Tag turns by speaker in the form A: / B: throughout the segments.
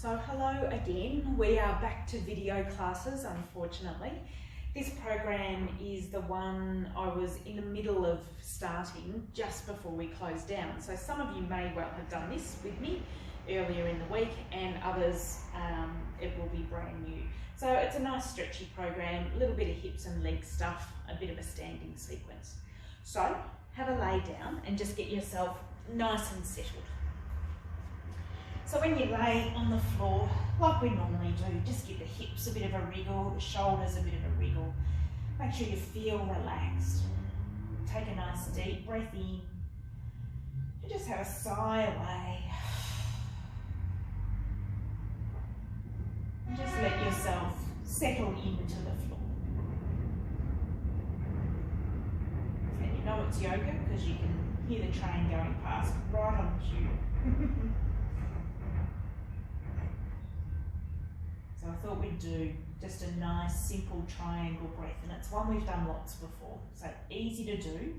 A: So hello again, we are back to video classes unfortunately. This program is the one I was in the middle of starting just before we closed down. So some of you may well have done this with me earlier in the week and others it will be brand new. So it's a nice stretchy program, a little bit of hips and leg stuff, a bit of a standing sequence. So have a lay down and just get yourself nice and settled. So when you lay on the floor, like we normally do, just give the hips a bit of a wriggle, the shoulders a bit of a wriggle. Make sure you feel relaxed. Take a nice deep breath in. And just have a sigh away. And just let yourself settle into the floor. And you know it's yoga because you can hear the train going past right on cue. So I thought we'd do just a nice simple triangle breath, and it's one we've done lots before. So easy to do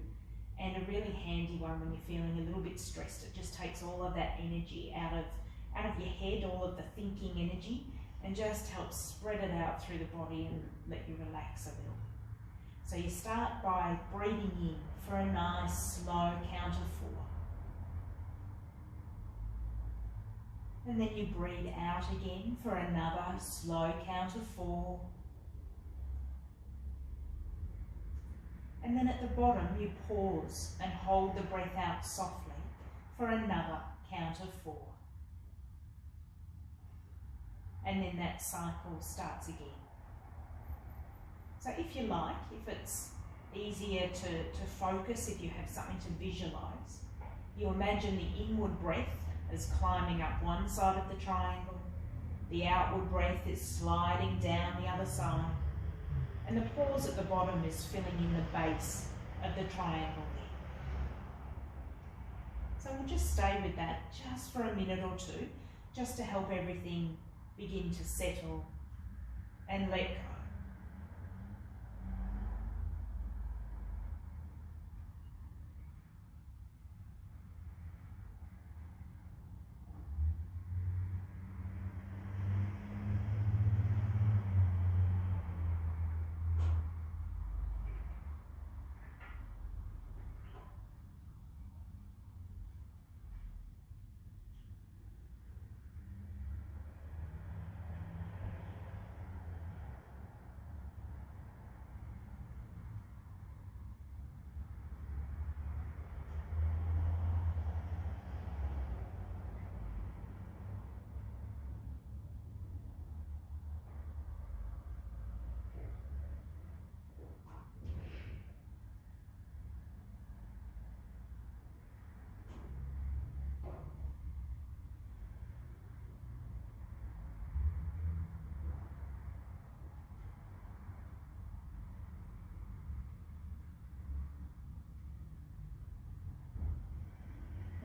A: and a really handy one when you're feeling a little bit stressed. It just takes all of that energy out of your head, all of the thinking energy, and just helps spread it out through the body and let you relax a little. So you start by breathing in for a nice slow count of 4. And then you breathe out again for another slow count of 4. And then at the bottom you pause and hold the breath out softly for another count of 4. And then that cycle starts again. So if you like, if it's easier to focus, if you have something to visualise, you imagine the inward breath is climbing up one side of the triangle, the outward breath is sliding down the other side, and the pause at the bottom is filling in the base of the triangle there. So we'll just stay with that just for a minute or two, just to help everything begin to settle and let go.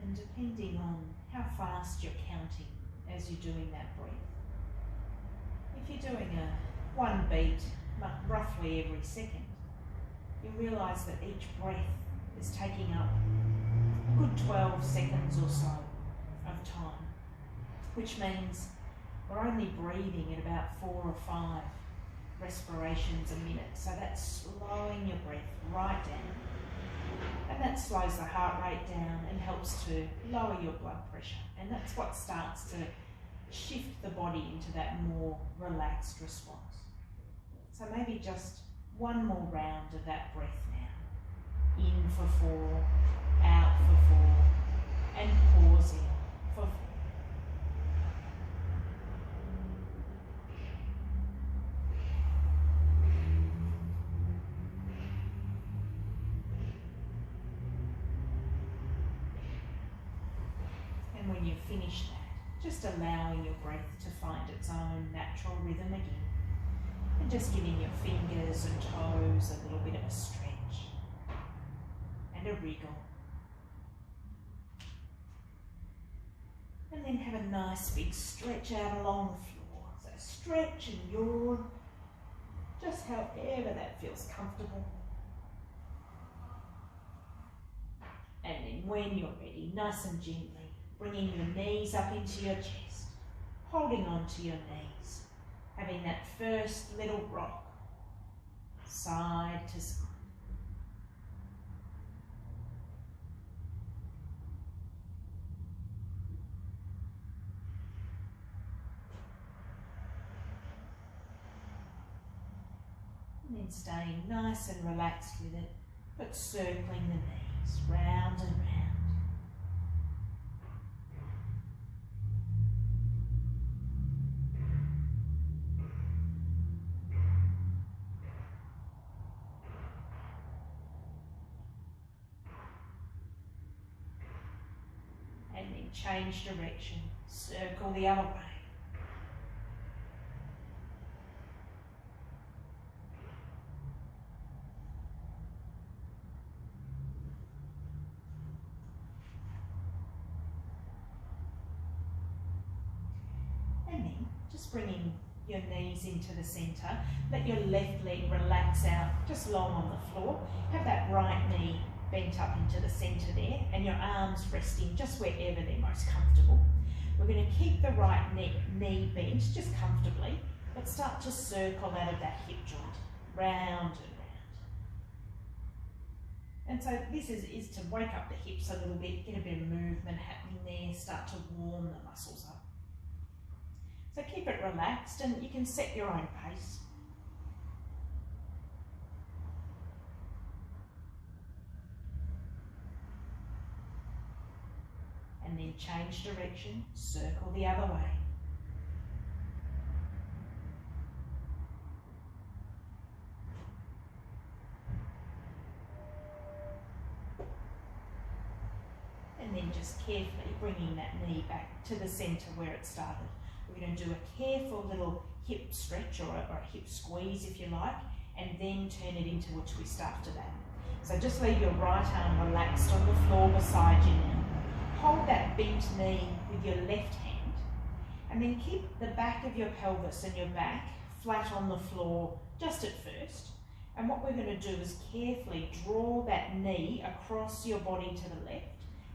A: And depending on how fast you're counting as you're doing that breath, if you're doing a 1 beat roughly every second, you realise that each breath is taking up a good 12 seconds or so of time, which means we're only breathing at about 4 or 5 respirations a minute. So that's slowing your breath right down. And that slows the heart rate down and helps to lower your blood pressure. And that's what starts to shift the body into that more relaxed response. So maybe just one more round of that breath now. In for 4, out for 4, and pausing for 4. When you've finished that, just allowing your breath to find its own natural rhythm again, and just giving your fingers and toes a little bit of a stretch and a wriggle. And then have a nice big stretch out along the floor. So stretch and yawn, just however that feels comfortable. And then when you're ready, nice and gently, bringing your knees up into your chest. holding on to your knees, having that first little rock, side to side. And then staying nice and relaxed with it, but circling the knees round and round. And then change direction, circle the other way. And then just bringing your knees into the centre, let your left leg relax out just long on the floor. Have that right knee bent up into the centre there and your arms resting just wherever they're most comfortable. We're going to keep the right knee bent just comfortably, but start to circle out of that hip joint, round and round. And so this is to wake up the hips a little bit, get a bit of movement happening there, start to warm the muscles up. So keep it relaxed and you can set your own pace. And then change direction, circle the other way. And then just carefully bringing that knee back to the centre where it started. We're going to do a careful little hip stretch or a hip squeeze if you like, and then turn it into a twist after that. So just leave your right arm relaxed on the floor beside you now. Hold that bent knee with your left hand, and then keep the back of your pelvis and your back flat on the floor just at first. And what we're going to do is carefully draw that knee across your body to the left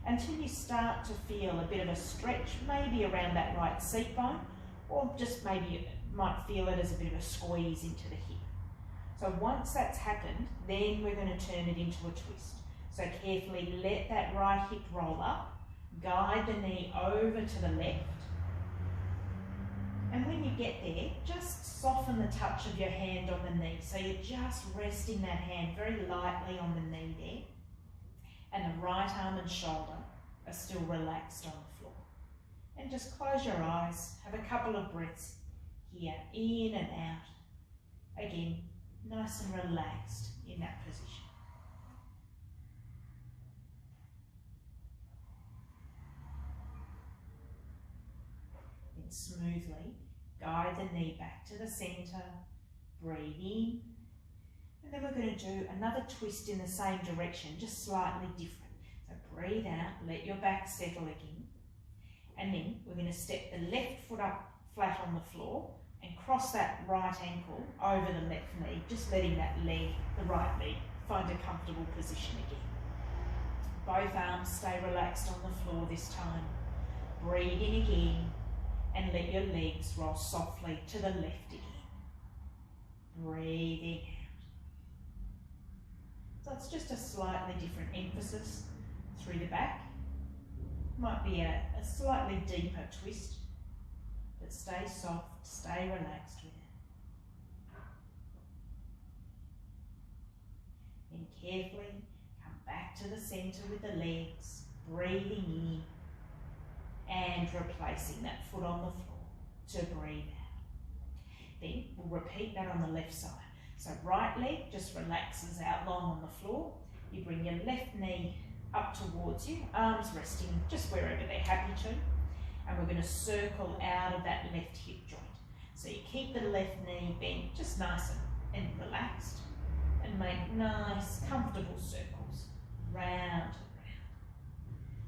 A: until you start to feel a bit of a stretch, maybe around that right seat bone, or just maybe you might feel it as a bit of a squeeze into the hip. So once that's happened, then we're going to turn it into a twist. So carefully let that right hip roll up, guide the knee over to the left, and when you get there, just soften the touch of your hand on the knee. So you're just resting that hand very lightly on the knee there, and the right arm and shoulder are still relaxed on the floor. And just close your eyes, have a couple of breaths here, in and out. Again, nice and relaxed in that position. Then smoothly guide the knee back to the centre, breathe in, and then we're going to do another twist in the same direction, just slightly different. So breathe out, let your back settle again, and then we're going to step the left foot up flat on the floor and cross that right ankle over the left knee, just letting that leg, the right leg, find a comfortable position again. Both arms stay relaxed on the floor this time. Breathe in again and let your legs roll softly to the left again. Breathing out. So it's just a slightly different emphasis through the back. Might be a slightly deeper twist, but stay soft, stay relaxed with it. Then carefully come back to the centre with the legs, breathing in and replacing that foot on the floor to breathe out. Then we'll repeat that on the left side. So right leg just relaxes out long on the floor. You bring your left knee up towards you, arms resting just wherever they're happy to. And we're going to circle out of that left hip joint. So you keep the left knee bent just nice and relaxed, and make nice, comfortable circles round and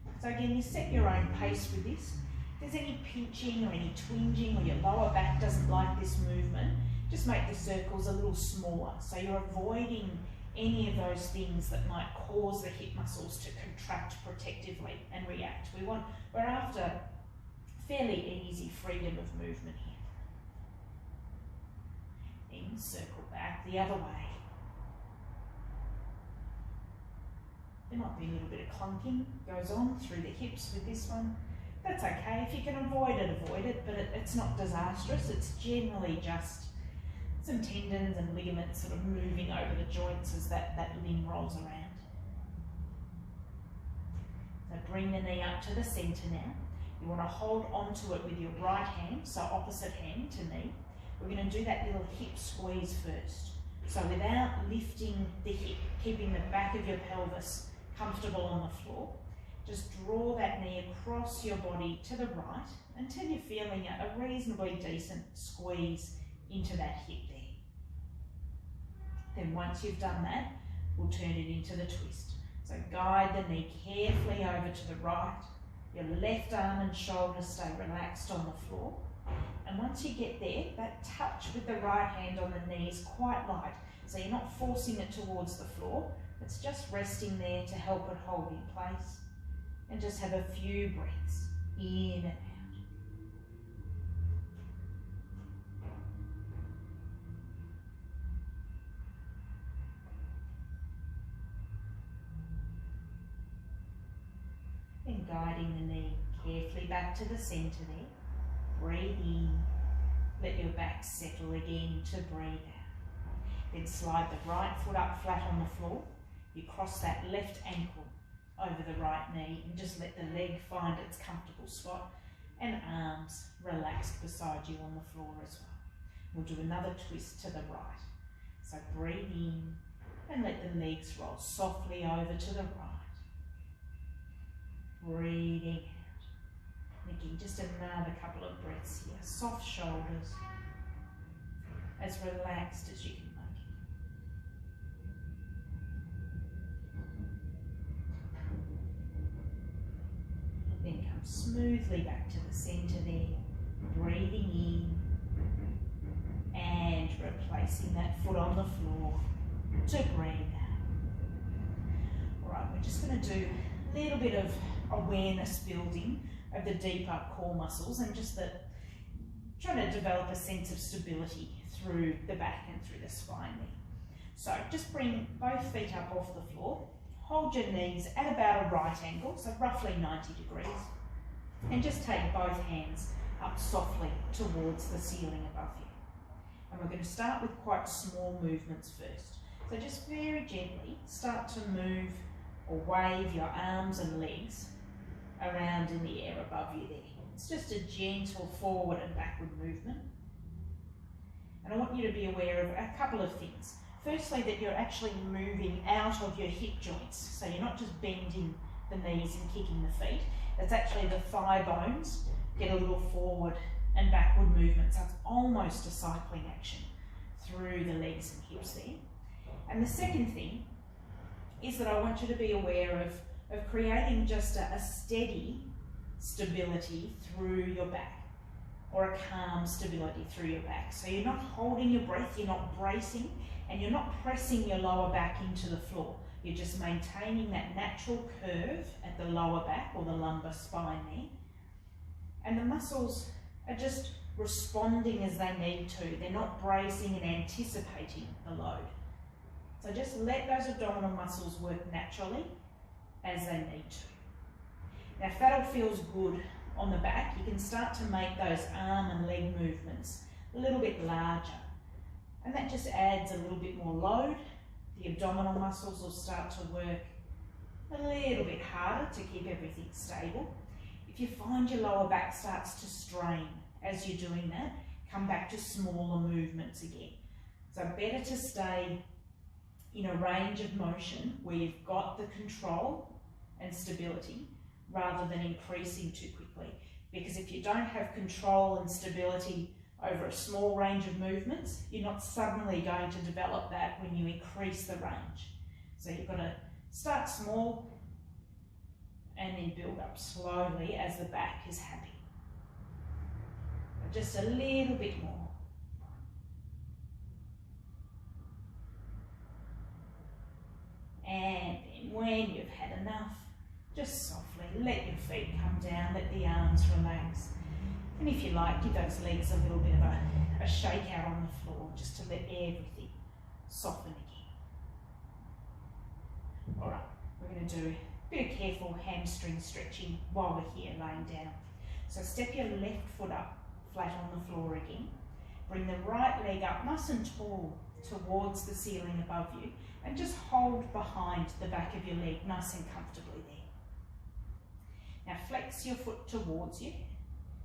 A: round. So again, you set your own pace with this. If there's any pinching or any twinging or your lower back doesn't like this movement, just make the circles a little smaller. So you're avoiding any of those things that might cause the hip muscles to contract protectively and react. We're after fairly easy freedom of movement here. Then circle back the other way. There might be a little bit of clunking goes on through the hips with this one. That's okay. If you can avoid it, but it's not disastrous. It's generally just some tendons and ligaments sort of moving over the joints as that limb rolls around. So bring the knee up to the centre now. You want to hold onto it with your right hand, so opposite hand to knee. We're going to do that little hip squeeze first. So without lifting the hip, keeping the back of your pelvis comfortable on the floor, just draw that knee across your body to the right until you're feeling a reasonably decent squeeze into that hip there. Then once you've done that, we'll turn it into the twist. So guide the knee carefully over to the right. Your left arm and shoulder stay relaxed on the floor. And once you get there, that touch with the right hand on the knee is quite light. So you're not forcing it towards the floor. It's just resting there to help it hold in place. And just have a few breaths in and out. Then guiding the knee carefully back to the centre there. Breathe in. Let your back settle again to breathe out. Then slide the right foot up flat on the floor. You cross that left ankle over the right knee and just let the leg find its comfortable spot and arms relaxed beside you on the floor as well. We'll do another twist to the right. So breathe in and let the legs roll softly over to the right. Breathing out. And again, just another couple of breaths here. Soft shoulders, as relaxed as you can make it. Then come smoothly back to the centre there, breathing in and replacing that foot on the floor to breathe out. Alright, we're just going to do a little bit of awareness building of the deeper core muscles and just trying to develop a sense of stability through the back and through the spine there. So just bring both feet up off the floor, hold your knees at about a right angle, so roughly 90 degrees, and just take both hands up softly towards the ceiling above you. And we're going to start with quite small movements first. So just very gently start to move or wave your arms and legs around in the air above you there. It's just a gentle forward and backward movement. And I want you to be aware of a couple of things. Firstly, that you're actually moving out of your hip joints. So you're not just bending the knees and kicking the feet. It's actually the thigh bones get a little forward and backward movement. So it's almost a cycling action through the legs and hips there. And the second thing is that I want you to be aware of creating just a steady stability through your back, or a calm stability through your back. So you're not holding your breath, you're not bracing, and you're not pressing your lower back into the floor. You're just maintaining that natural curve at the lower back or the lumbar spine there. And the muscles are just responding as they need to. They're not bracing and anticipating the load. So just let those abdominal muscles work naturally as they need to. Now if that all feels good on the back, you can start to make those arm and leg movements a little bit larger. And that just adds a little bit more load. The abdominal muscles will start to work a little bit harder to keep everything stable. If you find your lower back starts to strain as you're doing that, come back to smaller movements again. So better to stay in a range of motion where you've got the control and stability rather than increasing too quickly. Because if you don't have control and stability over a small range of movements, you're not suddenly going to develop that when you increase the range. So you've got to start small and then build up slowly as the back is happy. Just a little bit more. And then when you've had enough, just softly let your feet come down, let the arms relax. And if you like, give those legs a little bit of a shake out on the floor just to let everything soften again. All right, we're going to do a bit of careful hamstring stretching while we're here laying down. So step your left foot up flat on the floor again. Bring the right leg up nice and tall towards the ceiling above you and just hold behind the back of your leg nice and comfortably there. Now flex your foot towards you,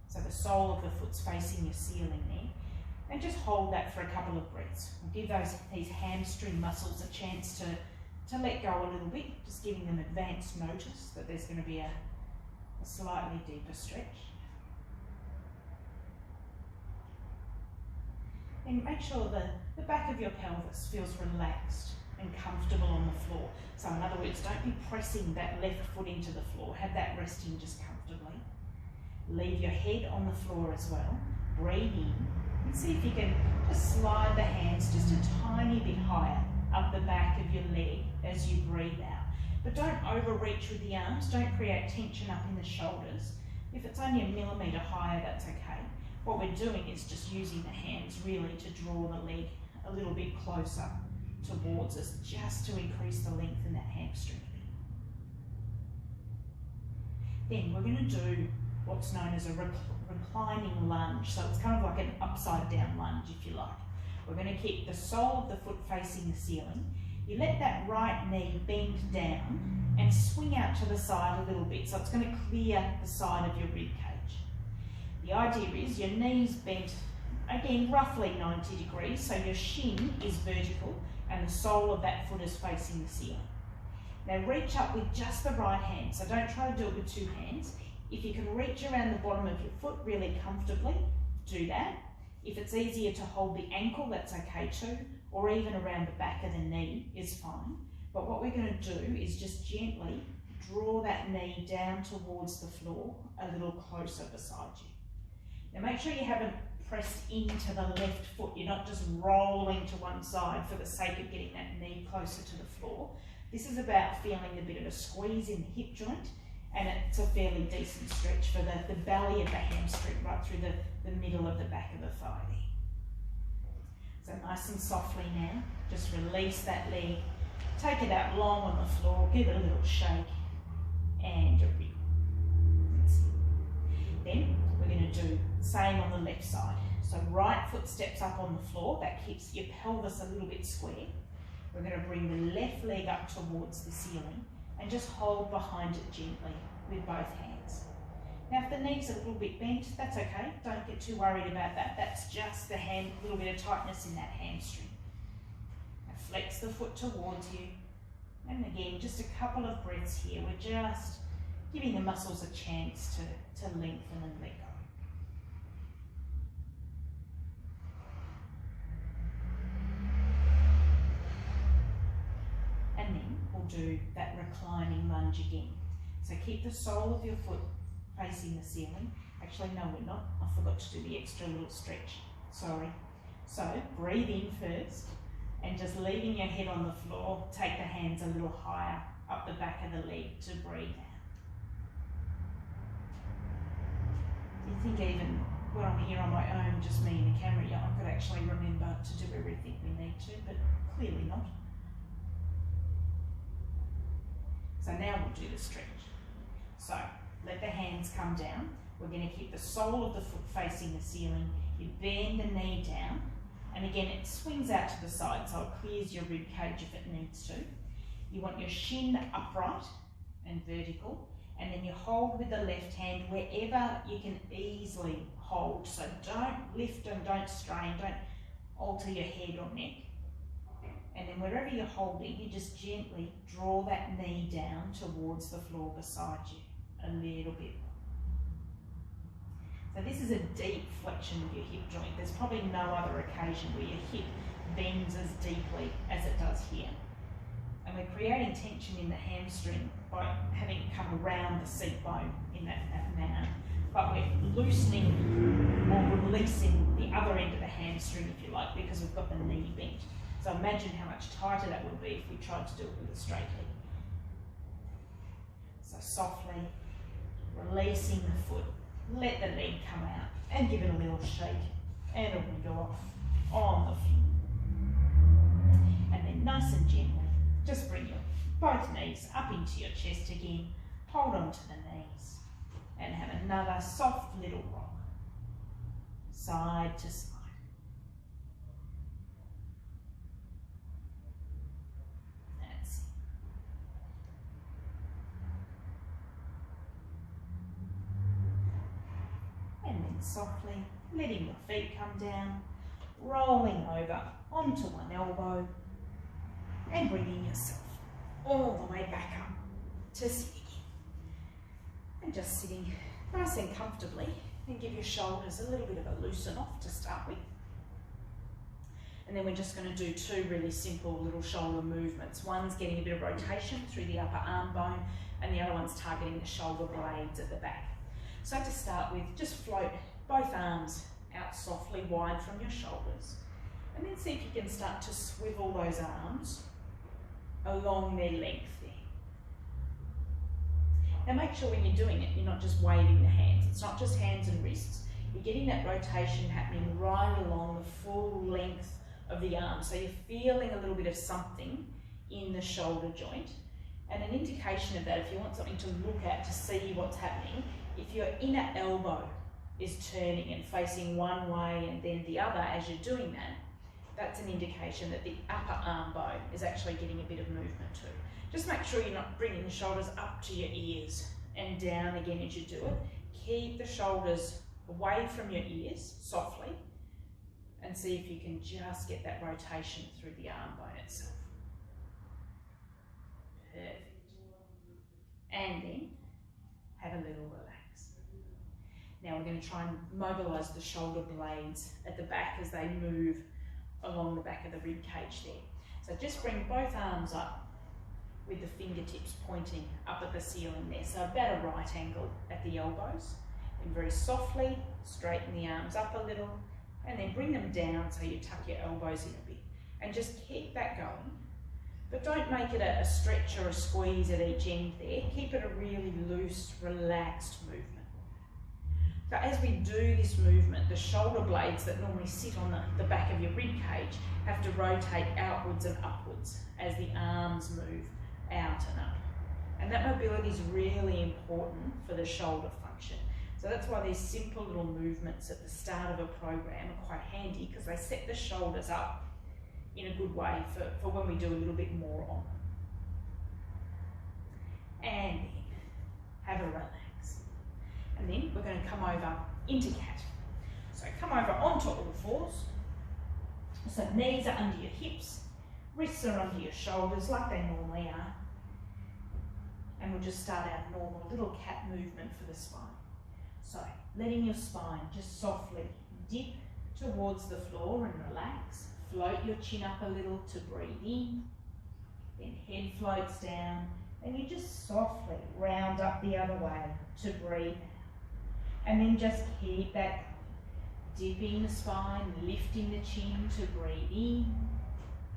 A: so the sole of the foot's facing your ceiling there, and just hold that for a couple of breaths. We'll give these hamstring muscles a chance to let go a little bit, just giving them advance notice that there's going to be a slightly deeper stretch. And make sure the back of your pelvis feels relaxed and comfortable on the floor. So in other words, don't be pressing that left foot into the floor. Have that resting just comfortably. Leave your head on the floor as well. Breathe in and see if you can just slide the hands just a tiny bit higher up the back of your leg as you breathe out. But don't overreach with the arms. Don't create tension up in the shoulders. If it's only a millimetre higher, that's okay. What we're doing is just using the hands really to draw the leg a little bit closer towards us, just to increase the length in that hamstring. Then we're going to do what's known as a reclining lunge. So it's kind of like an upside down lunge, if you like. We're going to keep the sole of the foot facing the ceiling. You let that right knee bend down and swing out to the side a little bit. So it's going to clear the side of your rib cage. The idea is your knees bent, again, roughly 90 degrees, so your shin is vertical and the sole of that foot is facing the ceiling. Now reach up with just the right hand, so don't try to do it with two hands. If you can reach around the bottom of your foot really comfortably, do that. If it's easier to hold the ankle, that's okay too, or even around the back of the knee is fine. But what we're going to do is just gently draw that knee down towards the floor a little closer beside you. Now make sure you haven't pressed into the left foot. You're not just rolling to one side for the sake of getting that knee closer to the floor. This is about feeling a bit of a squeeze in the hip joint, and it's a fairly decent stretch for the belly of the hamstring right through the middle of the back of the thigh there. So nice and softly now, just release that leg, take it out long on the floor, give it a little shake, and a wriggle. Then we're going to do the same on the left side. So right foot steps up on the floor, that keeps your pelvis a little bit square. We're going to bring the left leg up towards the ceiling and just hold behind it gently with both hands. Now if the knee's a little bit bent, that's okay. Don't get too worried about that. That's just the little bit of tightness in that hamstring. Now flex the foot towards you. And again, just a couple of breaths here. We're just giving the muscles a chance to lengthen and let go. And then we'll do that reclining lunge again. So keep the sole of your foot facing the ceiling. Actually, no, we're not. I forgot to do the extra little stretch. Sorry. So breathe in first, and just leaving your head on the floor, take the hands a little higher up the back of the leg to breathe out. You think even when I'm here on my own, just me and the camera, yeah, I could actually remember to do everything we need to, but clearly not. So now we'll do the stretch. So let the hands come down. We're going to keep the sole of the foot facing the ceiling. You bend the knee down, and again it swings out to the side, so it clears your rib cage if it needs to. You want your shin upright and vertical, and then you hold with the left hand wherever you can easily hold. So don't lift and don't strain, don't alter your head or neck. And then wherever you're holding, you just gently draw that knee down towards the floor beside you a little bit. So this is a deep flexion of your hip joint. There's probably no other occasion where your hip bends as deeply as it does here. And we're creating tension in the hamstring by having it come around the seat bone in that manner. But we're loosening or releasing the other end of the hamstring, if you like, because we've got the knee bent. So imagine how much tighter that would be if we tried to do it with a straight leg. So softly releasing the foot, let the leg come out and give it a little shake and a wiggle off on the floor. And then nice and gently, just bring your both knees up into your chest again, hold on to the knees, and have another soft little rock, side to side. That's it. And then softly letting your feet come down, rolling over onto one elbow, and bringing yourself all the way back up to sit again. And just sitting nice and comfortably, and give your shoulders a little bit of a loosen off to start with. And then we're just going to do two really simple little shoulder movements. One's getting a bit of rotation through the upper arm bone, and the other one's targeting the shoulder blades at the back. So to start with, just float both arms out softly wide from your shoulders, and then see if you can start to swivel those arms along their length there. Now make sure when you're doing it, you're not just waving the hands. It's not just hands and wrists. You're getting that rotation happening right along the full length of the arm. So you're feeling a little bit of something in the shoulder joint. And an indication of that, if you want something to look at to see what's happening, if your inner elbow is turning and facing one way and then the other as you're doing that, that's an indication that the upper arm bone is actually getting a bit of movement too. Just make sure you're not bringing the shoulders up to your ears and down again as you do it. Keep the shoulders away from your ears softly, and see if you can just get that rotation through the arm bone itself. Perfect. And then have a little relax. Now we're going to try and mobilise the shoulder blades at the back as they move along the back of the rib cage there. So just bring both arms up with the fingertips pointing up at the ceiling there. So about a right angle at the elbows. And very softly straighten the arms up a little, and then bring them down so you tuck your elbows in a bit. And just keep that going. But don't make it a stretch or a squeeze at each end there. Keep it a really loose, relaxed movement. So as we do this movement, the shoulder blades that normally sit on the back of your rib cage have to rotate outwards and upwards as the arms move out and up. And that mobility is really important for the shoulder function. So that's why these simple little movements at the start of a program are quite handy, because they set the shoulders up in a good way for when we do a little bit more on them. And then have a relax. And then we're going to come over into cat. So come over onto all fours. So knees are under your hips, wrists are under your shoulders like they normally are. And we'll just start our normal little cat movement for the spine. So letting your spine just softly dip towards the floor and relax. Float your chin up a little to breathe in. Then head floats down, and you just softly round up the other way to breathe out. And then just keep that dipping the spine, lifting the chin to breathe in,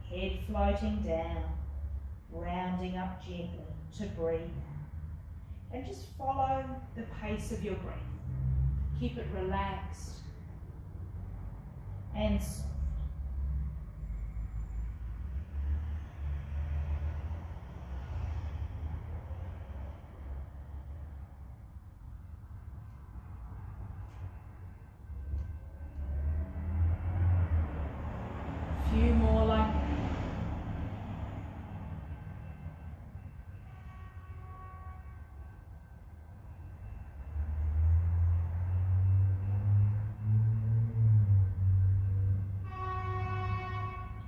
A: head floating down, rounding up gently to breathe out. And just follow the pace of your breath. Keep it relaxed and soft. Few more like that.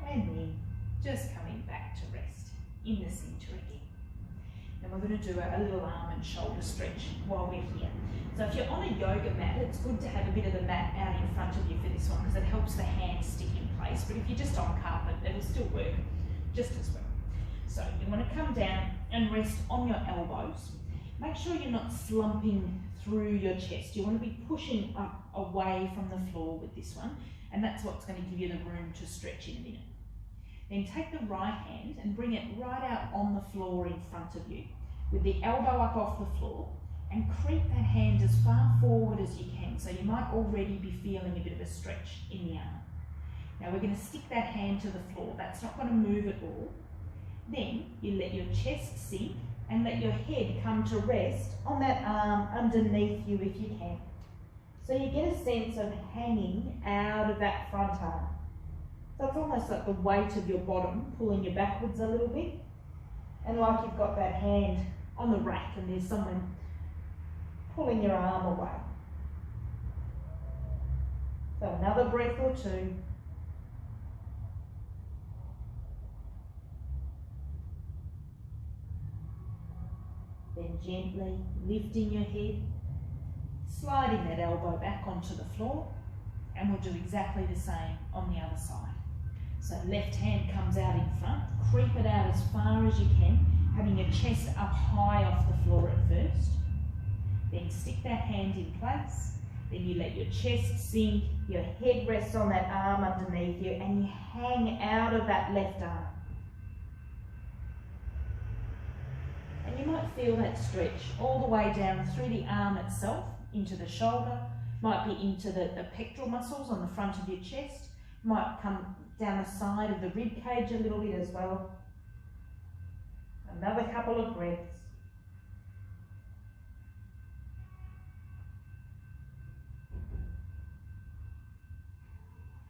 A: And then just coming back to rest in the centre again. And we're going to do a little arm and shoulder stretch while we're here. So if you're on a yoga mat, it's good to have a bit of the mat out in front of you for this one, because it helps the hands stick in place. But if you're just on carpet, it'll still work just as well. So you want to come down and rest on your elbows. Make sure you're not slumping through your chest. You want to be pushing up away from the floor with this one, and that's what's going to give you the room to stretch in a minute. Then take the right hand and bring it right out on the floor in front of you, with the elbow up off the floor and creep that hand as far forward as you can. So you might already be feeling a bit of a stretch in the arm. Now we're going to stick that hand to the floor. That's not going to move at all. Then you let your chest sink and let your head come to rest on that arm underneath you if you can. So you get a sense of hanging out of that front arm. So it's almost like the weight of your bottom pulling you backwards a little bit, and like you've got that hand on the rack and there's someone pulling your arm away. So another breath or two. Then gently lifting your head, sliding that elbow back onto the floor, and we'll do exactly the same on the other side. So left hand comes out in front, creep it out as far as you can, having your chest up high off the floor at first. Then stick that hand in place. Then you let your chest sink, your head rests on that arm underneath you, and you hang out of that left arm. And you might feel that stretch all the way down through the arm itself, into the shoulder, might be into the pectoral muscles on the front of your chest, might come down the side of the rib cage a little bit as well. Another couple of breaths.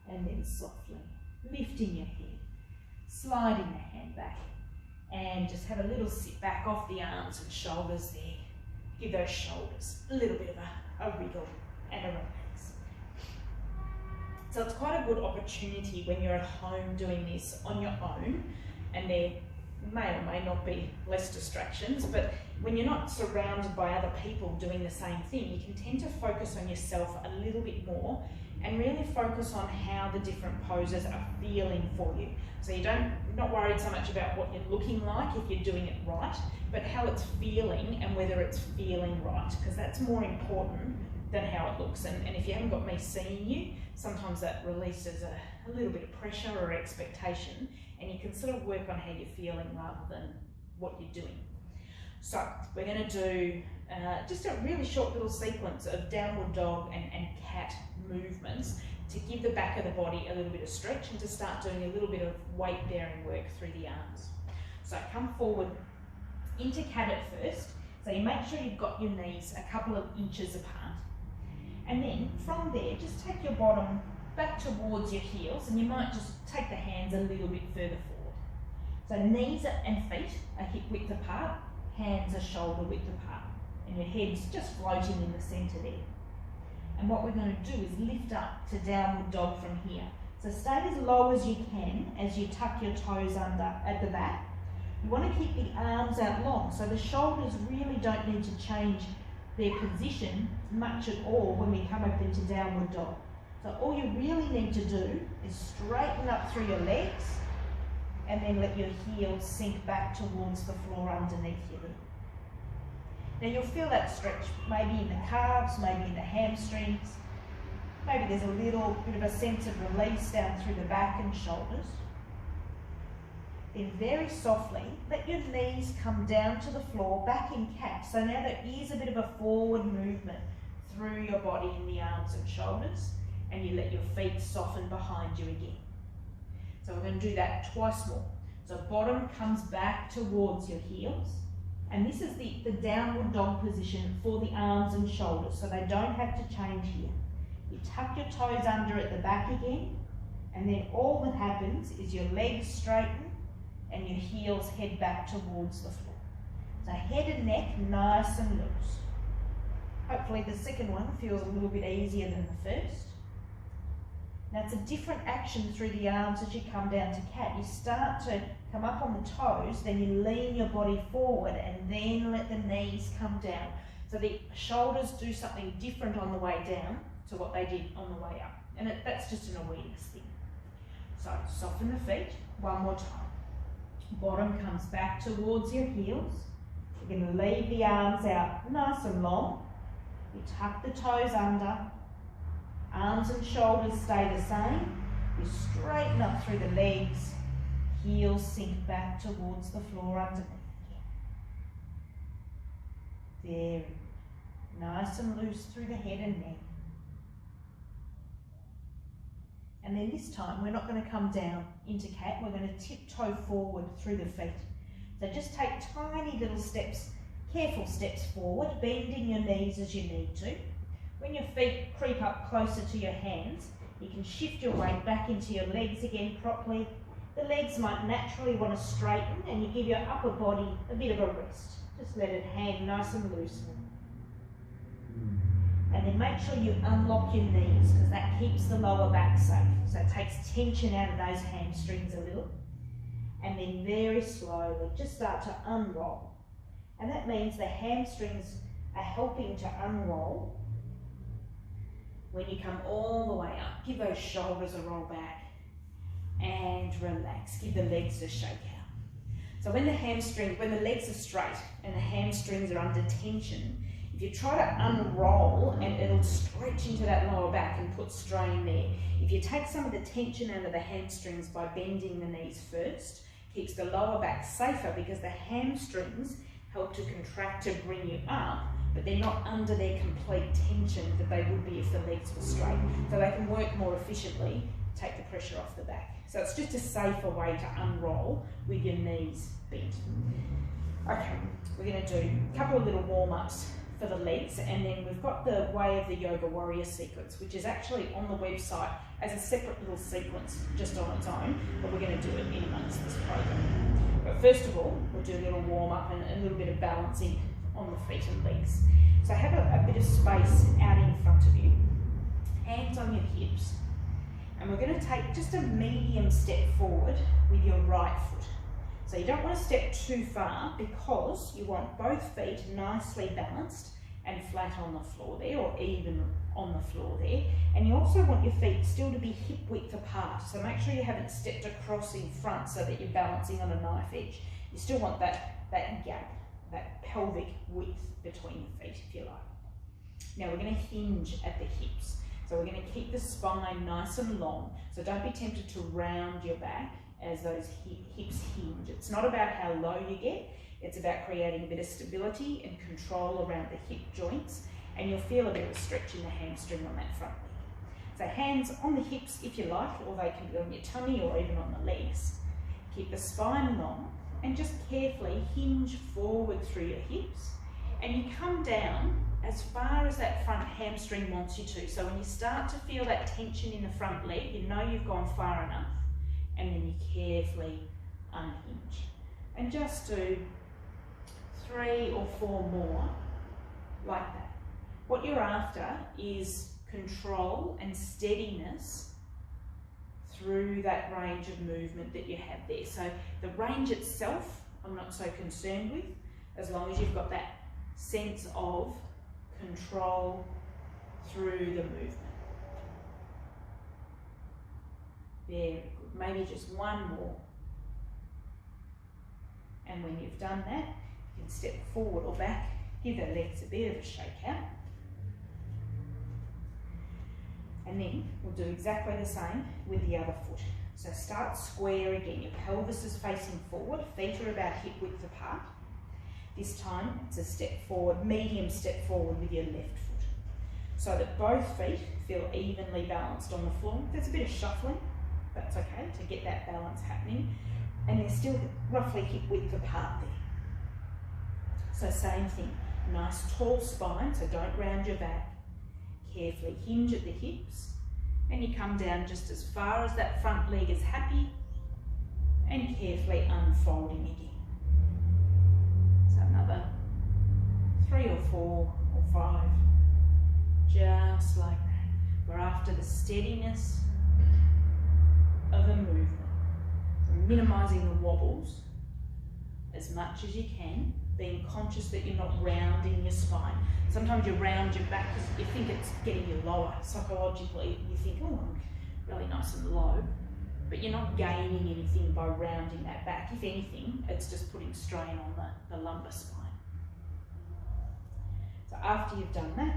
A: And then softly lifting your head, sliding the hand back, and just have a little sit back off the arms and shoulders there. Give those shoulders a little bit of a wriggle and a relax. So it's quite a good opportunity when you're at home doing this on your own, and there may or may not be less distractions, but when you're not surrounded by other people doing the same thing, you can tend to focus on yourself a little bit more and really focus on how the different poses are feeling for you. So you're not worried so much about what you're looking like if you're doing it right, but how it's feeling and whether it's feeling right, because that's more important than how it looks. And if you haven't got me seeing you, sometimes that releases a little bit of pressure or expectation, and you can sort of work on how you're feeling rather than what you're doing. So we're going to do just a really short little sequence of downward dog and cat movements to give the back of the body a little bit of stretch and to start doing a little bit of weight bearing work through the arms. So come forward into cat at first. So you make sure you've got your knees a couple of inches apart. And then from there, just take your bottom back towards your heels, and you might just take the hands a little bit further forward. So knees and feet are hip width apart, hands are shoulder width apart, and your head's just floating in the centre there. And what we're going to do is lift up to downward dog from here. So stay as low as you can as you tuck your toes under at the back. You want to keep the arms out long, so the shoulders really don't need to change their position much at all when we come up into downward dog. So all you really need to do is straighten up through your legs and then let your heels sink back towards the floor underneath you there. Now you'll feel that stretch maybe in the calves, maybe in the hamstrings, maybe there's a little bit of a sense of release down through the back and shoulders. Then very softly, let your knees come down to the floor, back in cat. So now there is a bit of a forward movement through your body in the arms and shoulders, and you let your feet soften behind you again. So we're going to do that twice more. So bottom comes back towards your heels, and this is the downward dog position for the arms and shoulders, so they don't have to change here. You tuck your toes under at the back again, and then all that happens is your legs straighten and your heels head back towards the floor. So head and neck nice and loose. Hopefully the second one feels a little bit easier than the first. Now it's a different action through the arms as you come down to cat. You start to come up on the toes, then you lean your body forward and then let the knees come down. So the shoulders do something different on the way down to what they did on the way up. And that's just an awareness thing. So soften the feet one more time. Bottom comes back towards your heels. You're going to leave the arms out nice and long. You tuck the toes under. Arms and shoulders stay the same. You straighten up through the legs. Heels sink back towards the floor underneath. Very good. Nice and loose through the head and neck. And then this time we're not going to come down into cat, we're going to tiptoe forward through the feet. So just take tiny little steps, careful steps forward, bending your knees as you need to. When your feet creep up closer to your hands, you can shift your weight back into your legs again properly. The legs might naturally want to straighten and you give your upper body a bit of a rest. Just let it hang nice and loose. And then make sure you unlock your knees because that keeps the lower back safe. So it takes tension out of those hamstrings a little. And then very slowly just start to unroll. And that means the hamstrings are helping to unroll. When you come all the way up, give those shoulders a roll back and relax. Give the legs a shake out. So when the legs are straight and the hamstrings are under tension, if you try to unroll and it'll stretch into that lower back and put strain there. If you take some of the tension out of the hamstrings by bending the knees first, keeps the lower back safer because the hamstrings help to contract to bring you up, but they're not under their complete tension that they would be if the legs were straight. So they can work more efficiently, take the pressure off the back. So it's just a safer way to unroll with your knees bent. Okay, we're going to do a couple of little warm-ups for the legs, and then we've got the Way of the Yoga Warrior sequence, which is actually on the website as a separate little sequence just on its own, but we're going to do it in amongst this program. But first of all, we'll do a little warm-up and a little bit of balancing on the feet and legs. So have a bit of space out in front of you, hands on your hips, and we're going to take just a medium step forward with your right foot. So you don't want to step too far because you want both feet nicely balanced and flat on the floor there, or even on the floor there. And you also want your feet still to be hip width apart. So make sure you haven't stepped across in front so that you're balancing on a knife edge. You still want that gap, that pelvic width between your feet, if you like. Now we're going to hinge at the hips. So we're going to keep the spine nice and long. So don't be tempted to round your back as those hips hinge. It's not about how low you get, it's about creating a bit of stability and control around the hip joints, and you'll feel a bit of a stretch in the hamstring on that front leg. So hands on the hips if you like, or they can be on your tummy or even on the legs. Keep the spine long and just carefully hinge forward through your hips, and you come down as far as that front hamstring wants you to. So when you start to feel that tension in the front leg, you know you've gone far enough, and then you carefully unhinge. And just do 3 or 4 more like that. What you're after is control and steadiness through that range of movement that you have there. So the range itself, I'm not so concerned with, as long as you've got that sense of control through the movement. Very good. Maybe just one more. And when you've done that, you can step forward or back, give the legs a bit of a shake out. And then we'll do exactly the same with the other foot. So start square again. Your pelvis is facing forward, feet are about hip width apart. This time it's a step forward, medium step forward with your left foot. So that both feet feel evenly balanced on the floor. There's a bit of shuffling, that's okay to get that balance happening. And they're still roughly hip width apart there. So same thing, nice tall spine, so don't round your back. Carefully hinge at the hips, and you come down just as far as that front leg is happy, and carefully unfolding again. So another 3 or 4 or 5, just like that. We're after the steadiness of a movement. So minimising the wobbles as much as you can, being conscious that you're not rounding your spine. Sometimes you round your back because you think it's getting you lower. Psychologically, you think, oh, I'm really nice and low, but you're not gaining anything by rounding that back. If anything, it's just putting strain on the lumbar spine. So after you've done that,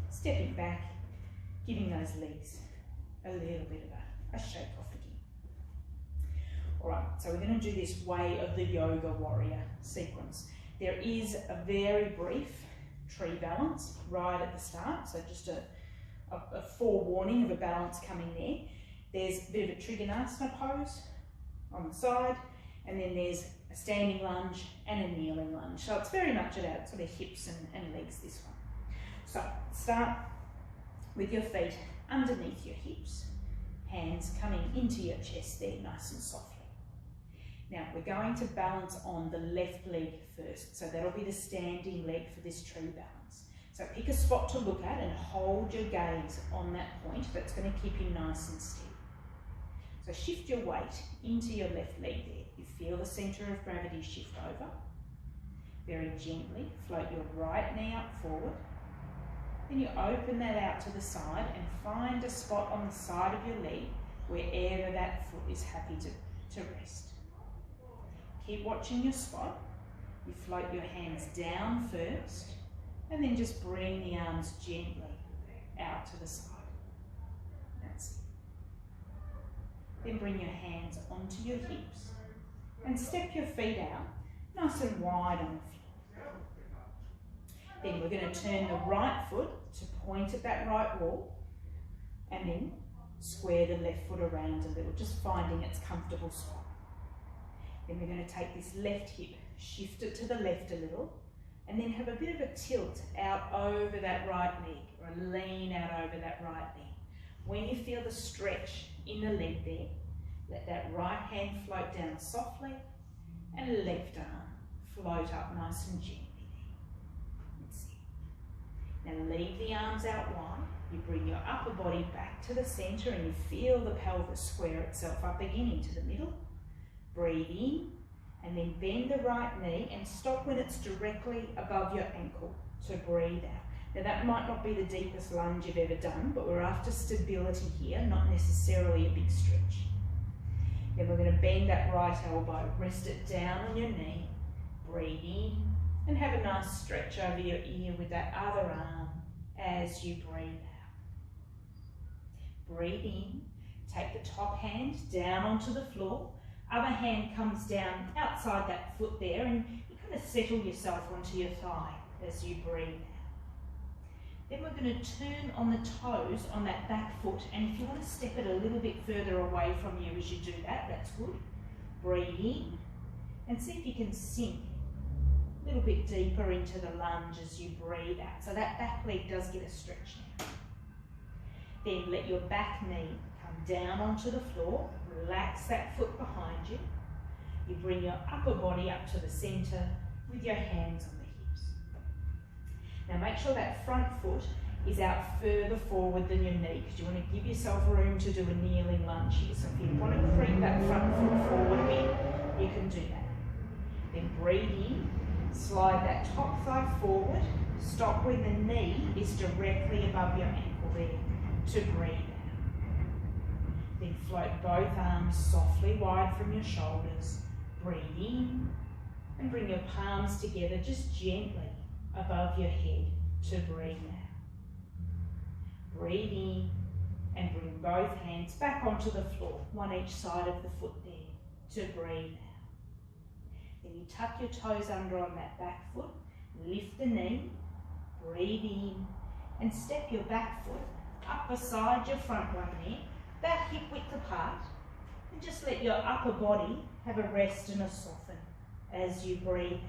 A: stepping back, giving those legs a little bit of a shake off again. All right, so we're going to do this Way of the Yoga Warrior sequence. There is a very brief
B: tree balance right at the start. So just a forewarning of a balance coming there. There's a bit of a Trikonasana pose on the side, and then there's a standing lunge and a kneeling lunge. So it's very much about sort of hips and legs, this one. So start with your feet underneath your hips, hands coming into your chest there nice and softly. Now we're going to balance on the left leg first, so that'll be the standing leg for this tree balance. So pick a spot to look at and hold your gaze on that point. That's going to keep you nice and steady. So shift your weight into your left leg there. You feel the centre of gravity shift over. Very gently float your right knee up forward. Then you open that out to the side and find a spot on the side of your leg wherever that foot is happy to rest. Keep watching your spot. You float your hands down first and then just bring the arms gently out to the side. That's it. Then bring your hands onto your hips and step your feet out nice and wide on the floor. Then we're going to turn the right foot to point at that right wall and then square the left foot around a little, just finding its comfortable spot. Then we're going to take this left hip, shift it to the left a little, and then have a bit of a tilt out over that right leg, or a lean out over that right leg. When you feel the stretch in the leg there, let that right hand float down softly, and left arm float up nice and gently there. That's it. Now leave the arms out wide. You bring your upper body back to the centre and you feel the pelvis square itself up again into the middle. Breathe in and then bend the right knee and stop when it's directly above your ankle to breathe out. Now that might not be the deepest lunge you've ever done, but we're after stability here, not necessarily a big stretch. Then we're going to bend that right elbow, rest it down on your knee, breathe in and have a nice stretch over your ear with that other arm as you breathe out. Breathe in, take the top hand down onto the floor, other hand comes down outside that foot there and you kind of settle yourself onto your thigh as you breathe out. Then we're going to turn on the toes on that back foot, and if you want to step it a little bit further away from you as you do that, that's good. Breathe in and see if you can sink a little bit deeper into the lunge as you breathe out. So that back leg does get a stretch now. Then let your back knee come down onto the floor, relax that foot behind you. You bring your upper body up to the centre with your hands on the hips. Now make sure that front foot is out further forward than your knee, because you want to give yourself room to do a kneeling lunge here. So if you want to creep that front foot forward a bit, you can do that. Then breathe in, slide that top thigh forward, stop when the knee is directly above your ankle there to breathe out. Then float both arms softly wide from your shoulders. Breathe in and bring your palms together just gently above your head to breathe out. Breathe in and bring both hands back onto the floor, one each side of the foot there to breathe out. Then you tuck your toes under on that back foot, lift the knee, breathe in and step your back foot up beside your front one there, about hip width apart, and just let your upper body have a rest and a soften as you breathe out.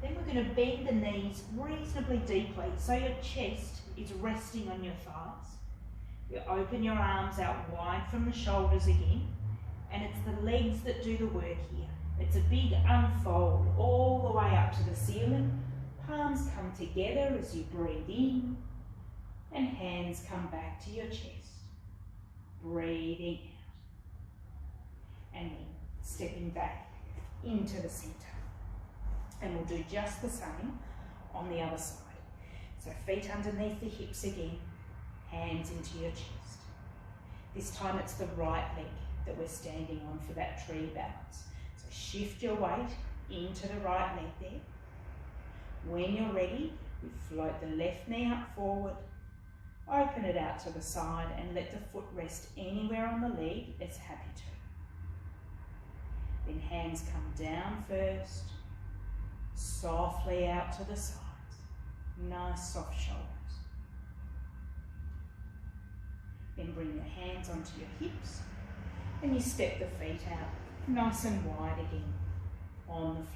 B: Then we're going to bend the knees reasonably deeply so your chest is resting on your thighs. You open your arms out wide from the shoulders again, and it's the legs that do the work here. It's a big unfold all the way up to the ceiling. Palms come together as you breathe in, and hands come back to your chest. Breathing out. And then stepping back into the centre. And we'll do just the same on the other side. So feet underneath the hips again, hands into your chest. This time it's the right leg that we're standing on for that tree balance. So shift your weight into the right leg there. When you're ready, you float the left knee up forward, open it out to the side and let the foot rest anywhere on the leg it's happy to. Then hands come down first, softly out to the sides. Nice soft shoulders. Then bring your hands onto your hips and you step the feet out nice and wide again on the floor.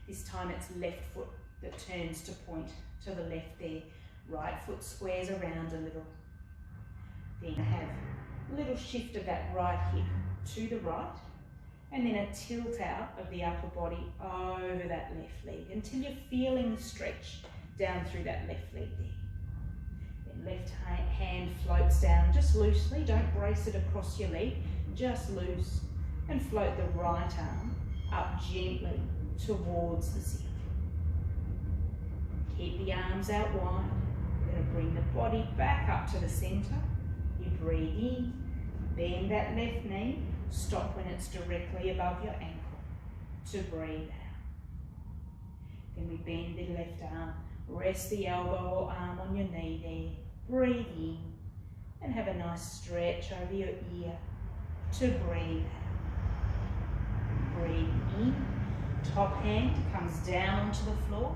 B: This time it's left foot that turns to point to the left there. Right foot squares around a little. Then have a little shift of that right hip to the right and then a tilt out of the upper body over that left leg until you're feeling the stretch down through that left leg there. Left hand floats down just loosely, don't brace it across your leg, just loose, and float the right arm up gently towards the ceiling. Keep the arms out wide. We're going to bring the body back up to the centre. You breathe in, bend that left knee, stop when it's directly above your ankle to breathe out. Then we bend the left arm, rest the elbow or arm on your knee there. Breathe in and have a nice stretch over your ear to breathe out. Breathe in, top hand comes down onto the floor,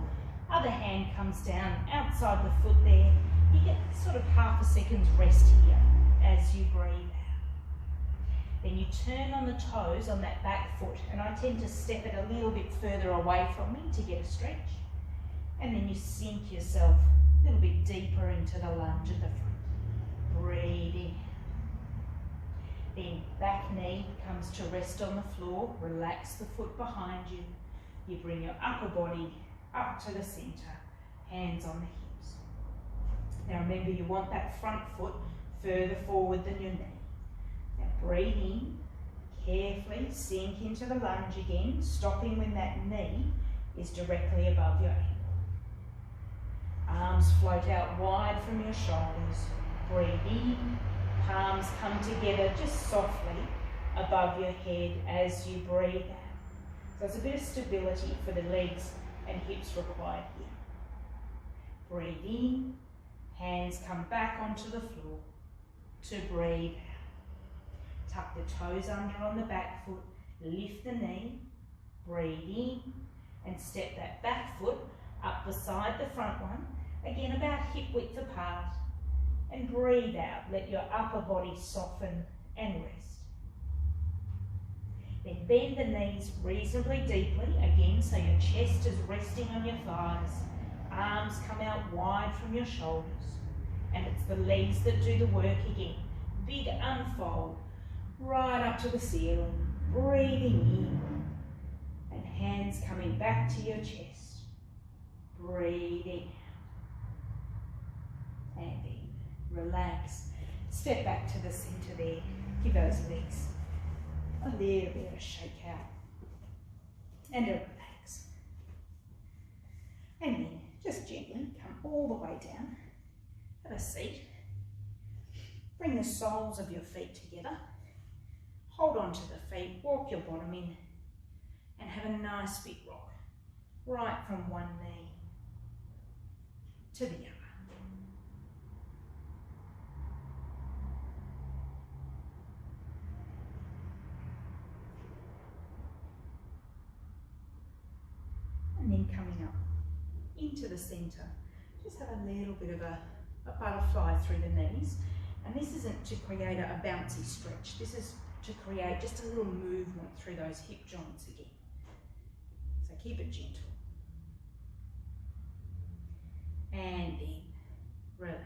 B: other hand comes down outside the foot there. You get sort of half a second's rest here as you breathe out. Then you turn on the toes on that back foot, and I tend to step it a little bit further away from me to get a stretch. And then you sink yourself a little bit deeper into the lunge at the front. Breathe in. Then back knee comes to rest on the floor. Relax the foot behind you. You bring your upper body up to the centre. Hands on the hips. Now remember, you want that front foot further forward than your knee. Now breathe in. Carefully sink into the lunge again, stopping when that knee is directly above your ankle. Arms float out wide from your shoulders. Breathe in. Palms come together just softly above your head as you breathe out. So there's a bit of stability for the legs and hips required here. Breathe in. Hands come back onto the floor to breathe out. Tuck the toes under on the back foot. Lift the knee. Breathe in and step that back foot up beside the front one. Again, about hip width apart, and breathe out. Let your upper body soften and rest. Then bend the knees reasonably deeply, again, so your chest is resting on your thighs. Arms come out wide from your shoulders, and it's the legs that do the work again. Big unfold, right up to the ceiling, breathing in, and hands coming back to your chest. Breathing out. And then relax. Step back to the centre there. Give those legs a little bit of a shake out. And a relax. And then just gently come all the way down. Have a seat. Bring the soles of your feet together. Hold on to the feet. Walk your bottom in. And have a nice big rock. Right from one knee to the other. And then coming up into the centre, just have a little bit of a butterfly through the knees. And this isn't to create a bouncy stretch, this is to create just a little movement through those hip joints again. So keep it gentle. And then relax.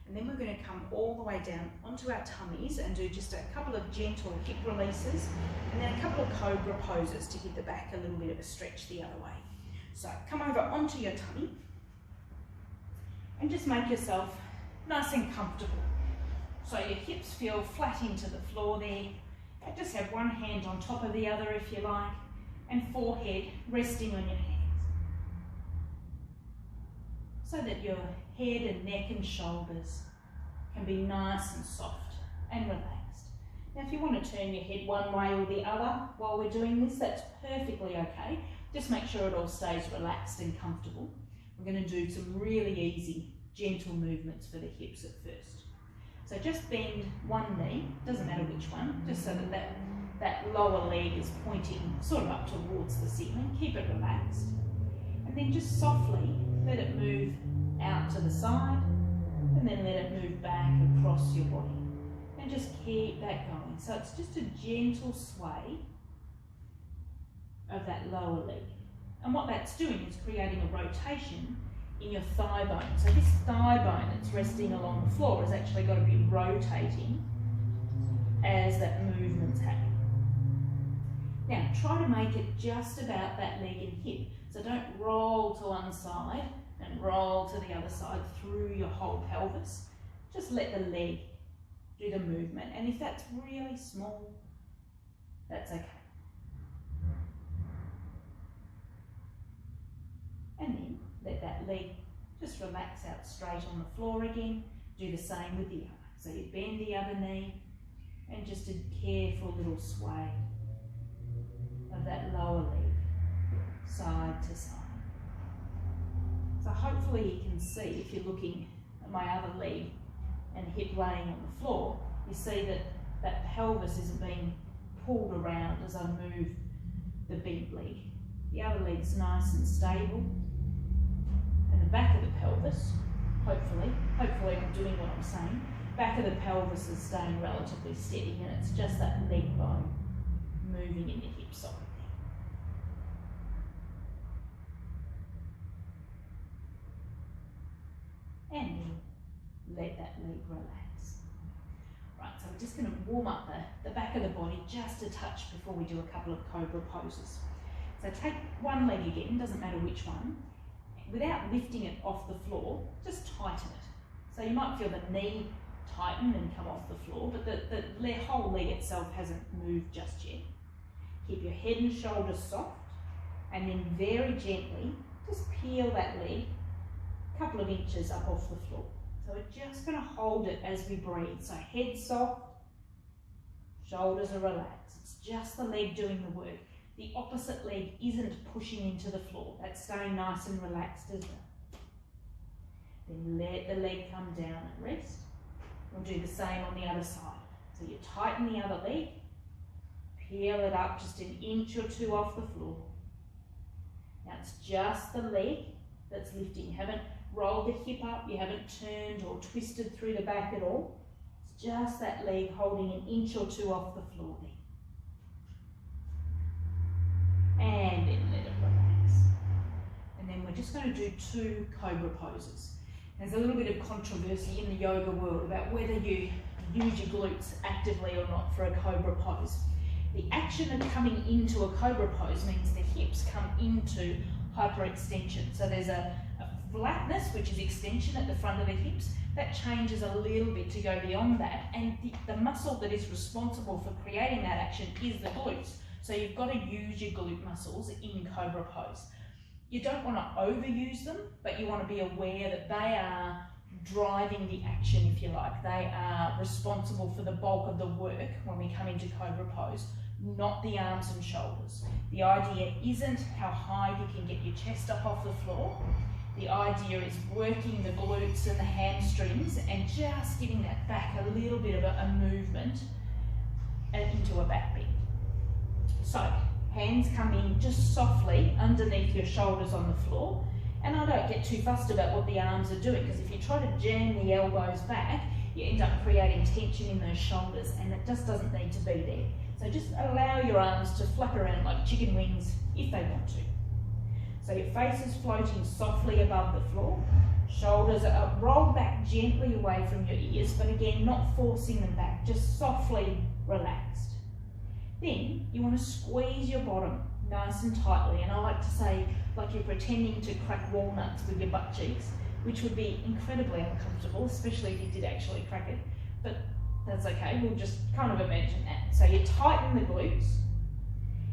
B: And then we're going to come all the way down onto our tummies and do just a couple of gentle hip releases and then a couple of cobra poses to give the back a little bit of a stretch the other way. So come over onto your tummy and just make yourself nice and comfortable. So your hips feel flat into the floor there. And just have one hand on top of the other if you like, and forehead resting on your hands. So that your head and neck and shoulders can be nice and soft and relaxed. Now if you want to turn your head one way or the other while we're doing this, that's perfectly okay. Just make sure it all stays relaxed and comfortable. We're going to do some really easy, gentle movements for the hips at first. So just bend one knee, doesn't matter which one, just so that that lower leg is pointing sort of up towards the ceiling. Keep it relaxed. And then just softly let it move out to the side, and then let it move back across your body. And just keep that going. So it's just a gentle sway of that lower leg. And what that's doing is creating a rotation in your thigh bone. So this thigh bone that's resting along the floor has actually got to be rotating as that movement's happening. Now try to make it just about that leg and hip. So don't roll to one side and roll to the other side through your whole pelvis. Just let the leg do the movement. And if that's really small, that's okay. And then let that leg just relax out straight on the floor again. Do the same with the other. So you bend the other knee and just a careful little sway of that lower leg, side to side. So hopefully you can see, if you're looking at my other leg and hip laying on the floor, you see that that pelvis isn't being pulled around as I move the bent leg. The other leg's nice and stable. And the back of the pelvis, hopefully I'm doing what I'm saying, back of the pelvis is staying relatively steady, and it's just that leg bone moving in the hip socket. And then let that leg relax. Right, so we're just going to warm up the back of the body just a touch before we do a couple of cobra poses. So take one leg again, doesn't matter which one, without lifting it off the floor, just tighten it. So you might feel the knee tighten and come off the floor, but the whole leg itself hasn't moved just yet. Keep your head and shoulders soft, and then very gently just peel that leg a couple of inches up off the floor. So we're just going to hold it as we breathe. So head soft, shoulders are relaxed. It's just the leg doing the work. The opposite leg isn't pushing into the floor. That's staying nice and relaxed as well. Then let the leg come down and rest. We'll do the same on the other side. So you tighten the other leg, peel it up just an inch or two off the floor. Now it's just the leg that's lifting. You haven't rolled the hip up, you haven't turned or twisted through the back at all. It's just that leg holding an inch or two off the floor there. And then let it relax. And then we're just going to do 2 cobra poses. There's a little bit of controversy in the yoga world about whether you use your glutes actively or not for a cobra pose. The action of coming into a cobra pose means the hips come into hyperextension. So there's a flatness, which is extension at the front of the hips. That changes a little bit to go beyond that. And the muscle that is responsible for creating that action is the glutes. So you've got to use your glute muscles in cobra pose. You don't want to overuse them, but you want to be aware that they are driving the action, if you like. They are responsible for the bulk of the work when we come into cobra pose, not the arms and shoulders. The idea isn't how high you can get your chest up off the floor. The idea is working the glutes and the hamstrings and just giving that back a little bit of a movement into a back bend. So, hands come in just softly underneath your shoulders on the floor. And I don't get too fussed about what the arms are doing, because if you try to jam the elbows back, you end up creating tension in those shoulders, and it just doesn't need to be there. So just allow your arms to flap around like chicken wings if they want to. So your face is floating softly above the floor. Shoulders are rolled back gently away from your ears, but again, not forcing them back, just softly relaxed. Then you want to squeeze your bottom nice and tightly, and I like to say like you're pretending to crack walnuts with your butt cheeks, which would be incredibly uncomfortable, especially if you did actually crack it, but that's okay, we'll just kind of imagine that. So you tighten the glutes,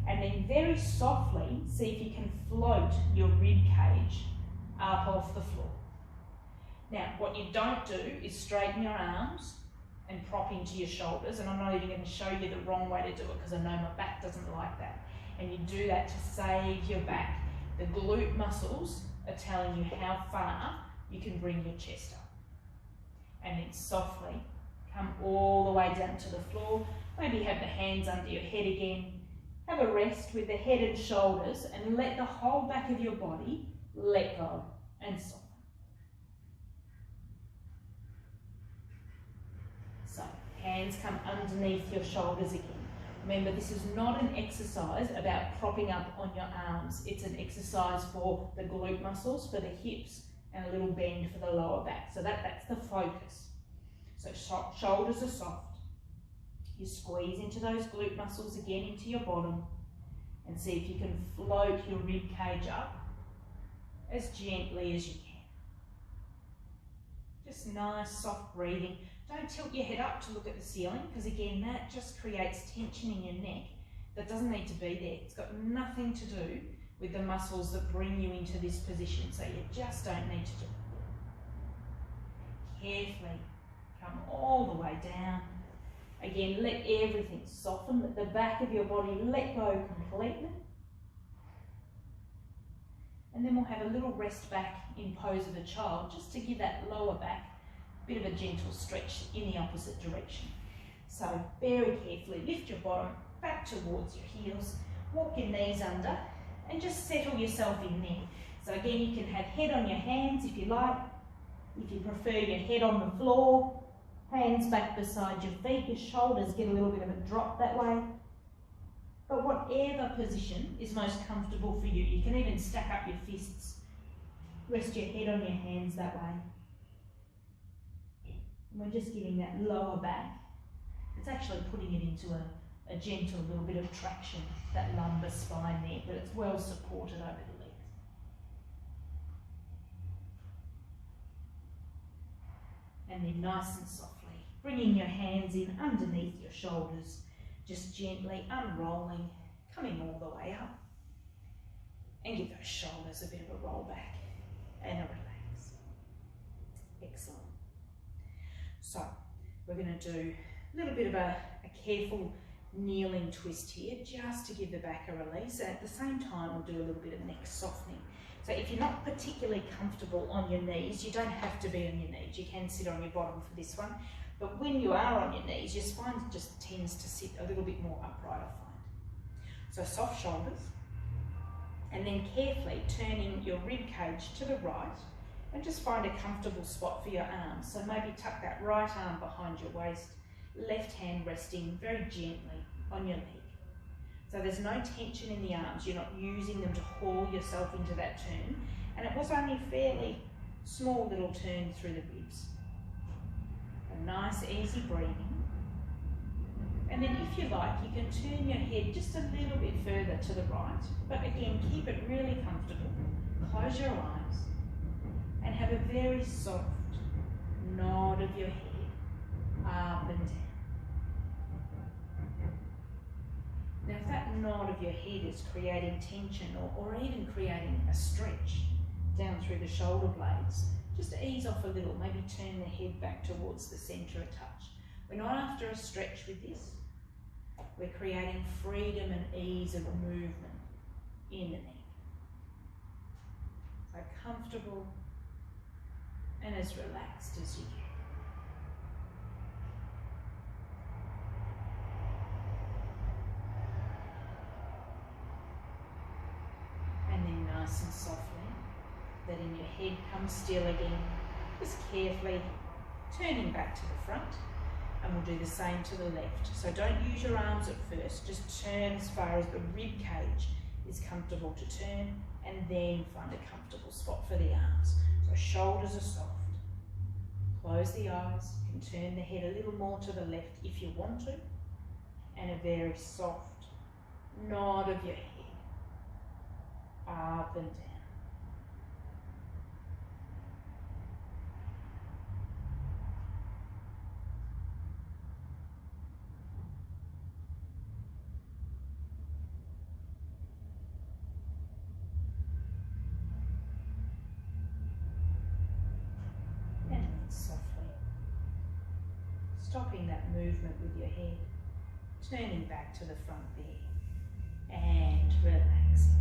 B: and then very softly see if you can float your rib cage up off the floor. Now, what you don't do is straighten your arms and prop into your shoulders, and I'm not even going to show you the wrong way to do it because I know my back doesn't like that. And you do that to save your back. The glute muscles are telling you how far you can bring your chest up. And then softly Come all the way down to the floor. Maybe have the hands under your head again. Have a rest with the head and shoulders and let the whole back of your body let go and soften. So, hands come underneath your shoulders again. Remember, this is not an exercise about propping up on your arms. It's an exercise for the glute muscles, for the hips, and a little bend for the lower back. So that's the focus. So shoulders are soft. You squeeze into those glute muscles again into your bottom and see if you can float your rib cage up as gently as you can. Just nice, soft breathing. Don't tilt your head up to look at the ceiling, because again, that just creates tension in your neck that doesn't need to be there. It's got nothing to do with the muscles that bring you into this position, so you just don't need to do it. Carefully come all the way down. Again, let everything soften, let the back of your body let go completely. And then we'll have a little rest back in pose of a child, just to give that lower back a bit of a gentle stretch in the opposite direction. So very carefully lift your bottom back towards your heels, walk your knees under, and just settle yourself in there. So again, you can have head on your hands if you like. If you prefer your head on the floor, hands back beside your feet, your shoulders get a little bit of a drop that way. But whatever position is most comfortable for you, you can even stack up your fists. Rest your head on your hands that way. And we're just giving that lower back. It's actually putting it into a gentle little bit of traction, that lumbar spine there, but it's well supported over the legs. And then nice and softly, bringing your hands in underneath your shoulders, just gently unrolling, coming all the way up. And give those shoulders a bit of a roll back and a relax. Excellent. So, we're going to do a little bit of a careful kneeling twist here, just to give the back a release, and at the same time we'll do a little bit of neck softening. So if you're not particularly comfortable on your knees, you don't have to be on your knees, you can sit on your bottom for this one, but when you are on your knees, your spine just tends to sit a little bit more upright, I find. So soft shoulders, and then carefully turning your rib cage to the right, and just find a comfortable spot for your arms. So maybe tuck that right arm behind your waist, left hand resting very gently on your leg. So there's no tension in the arms, you're not using them to haul yourself into that turn, and it was only a fairly small little turn through the ribs. A nice easy breathing. And then if you like, you can turn your head just a little bit further to the right, but again, keep it really comfortable. Close your eyes and have a very soft nod of your head up and down. Now if that nod of your head is creating tension or even creating a stretch down through the shoulder blades, just ease off a little, maybe turn the head back towards the centre a touch. We're not after a stretch with this, we're creating freedom and ease of movement in the neck. So comfortable and as relaxed as you can. And then nice and softly, letting your head come still again, just carefully turning back to the front, and we'll do the same to the left. So don't use your arms at first, just turn as far as the rib cage is comfortable to turn, and then find a comfortable spot for the arms. So shoulders are soft, close the eyes, you can turn the head a little more to the left if you want to, and a very soft nod of your head, up and down. And then softly, stopping that movement with your head, turning back to the front there, and relaxing.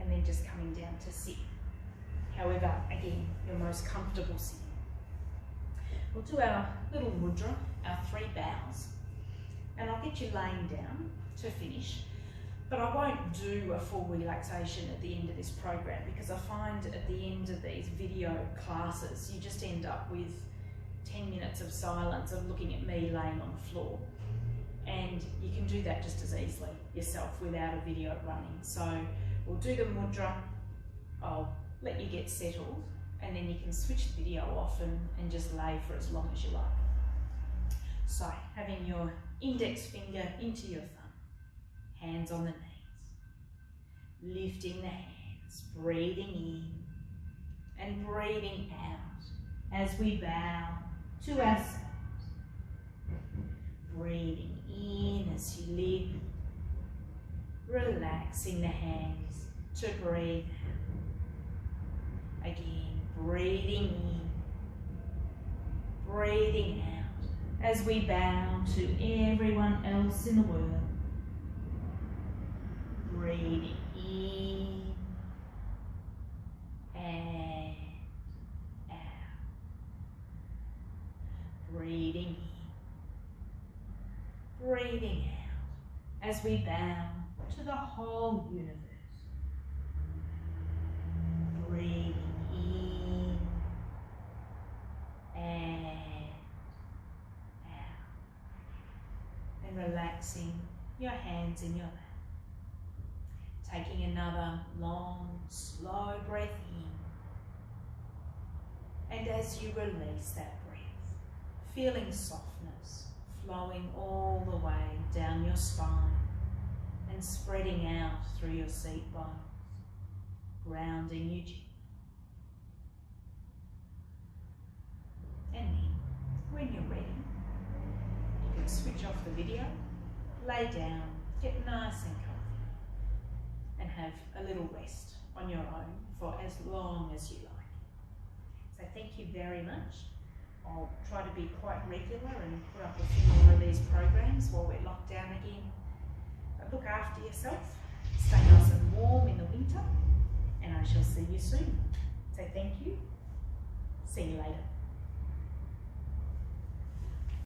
B: And then just coming down to sit. However, again, your most comfortable sitting.
A: We'll do our little mudra, our 3 bows, and I'll get you laying down to finish, but I won't do a full relaxation at the end of this program because I find at the end of these video classes you just end up with 10 minutes of silence of looking at me laying on the floor, and you can do that just as easily yourself without a video running. So we'll do the mudra, I'll let you get settled, and then you can switch the video off and just lay for as long as you like. So having your index finger into your thumb, hands on the knees, lifting the hands, breathing in and breathing out as we bow to ourselves. Breathing in as you lift, relaxing the hands to breathe out. Again, breathing in, breathing out as we bow to everyone else in the world. Breathing in and out. Breathing in, breathing out as we bow to the whole universe. Breathing in and out. And relaxing your hands in your lap. Taking another long, slow breath in. And as you release that breath, feeling softness flowing all the way down your spine and spreading out through your seat bones, grounding you gently. And then, when you're ready, you can switch off the video, lay down, get nice and comfy, and have a little rest on your own for as long as you like. So thank you very much. I'll try to be quite regular and put up a few more of these programs while we're locked down again. But look after yourself, stay nice and warm in the winter, and I shall see you soon. So thank you. See you later.